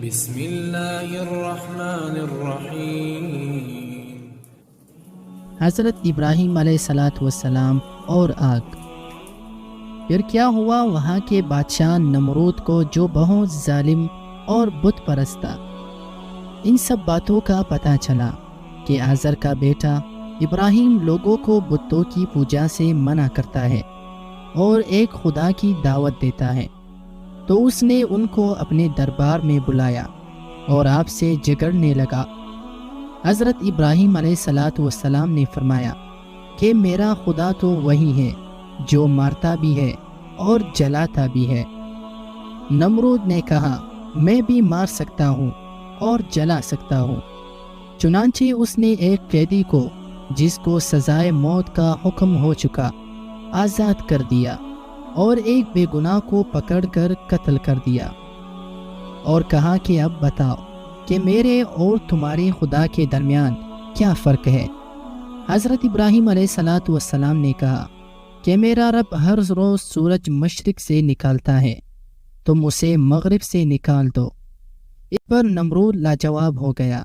بسم اللہ الرحمن الرحیم۔ حضرت ابراہیم علیہ السلام اور آگ۔ پھر کیا ہوا وہاں کے بادشاہ نمرود کو، جو بہت ظالم اور بت پرست تھا، ان سب باتوں کا پتہ چلا کہ آزر کا بیٹا ابراہیم لوگوں کو بتوں کی پوجا سے منع کرتا ہے اور ایک خدا کی دعوت دیتا ہے۔ تو اس نے ان کو اپنے دربار میں بلایا اور آپ سے جھگڑنے لگا۔ حضرت ابراہیم علیہ السلام نے فرمایا کہ میرا خدا تو وہی ہے جو مارتا بھی ہے اور جلاتا بھی ہے۔ نمرود نے کہا، میں بھی مار سکتا ہوں اور جلا سکتا ہوں۔ چنانچہ اس نے ایک قیدی کو، جس کو سزائے موت کا حکم ہو چکا، آزاد کر دیا اور ایک بے گناہ کو پکڑ کر قتل کر دیا، اور کہا کہ اب بتاؤ کہ میرے اور تمہارے خدا کے درمیان کیا فرق ہے؟ حضرت ابراہیم علیہ السلام نے کہا کہ میرا رب ہر روز سورج مشرق سے نکالتا ہے، تم اسے مغرب سے نکال دو۔ اس پر نمرود لاجواب ہو گیا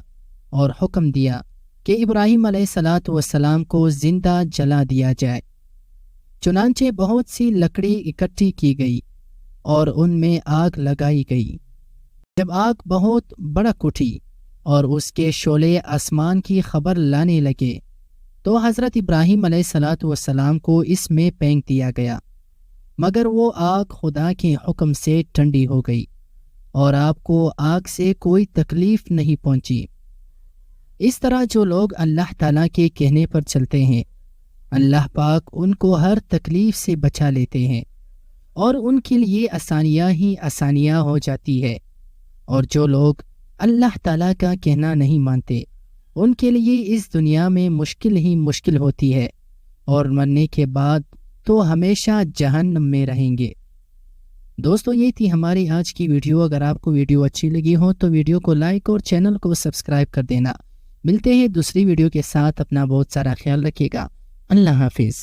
اور حکم دیا کہ ابراہیم علیہ السلام کو زندہ جلا دیا جائے۔ چنانچہ بہت سی لکڑی اکٹھی کی گئی اور ان میں آگ لگائی گئی۔ جب آگ بہت بڑک اٹھی اور اس کے شعلے آسمان کی خبر لانے لگے، تو حضرت ابراہیم علیہ السلام کو اس میں پھینک دیا گیا، مگر وہ آگ خدا کے حکم سے ٹھنڈی ہو گئی اور آپ کو آگ سے کوئی تکلیف نہیں پہنچی۔ اس طرح جو لوگ اللہ تعالیٰ کے کہنے پر چلتے ہیں، اللہ پاک ان کو ہر تکلیف سے بچا لیتے ہیں اور ان کے لیے آسانیاں ہی آسانیاں ہو جاتی ہے، اور جو لوگ اللہ تعالیٰ کا کہنا نہیں مانتے، ان کے لیے اس دنیا میں مشکل ہی مشکل ہوتی ہے، اور مرنے کے بعد تو ہمیشہ جہنم میں رہیں گے۔ دوستو، یہ تھی ہماری آج کی ویڈیو۔ اگر آپ کو ویڈیو اچھی لگی ہو تو ویڈیو کو لائک اور چینل کو سبسکرائب کر دینا۔ ملتے ہیں دوسری ویڈیو کے ساتھ، اپنا بہت سارا خیال رکھیے گا۔ اللہ حافظ۔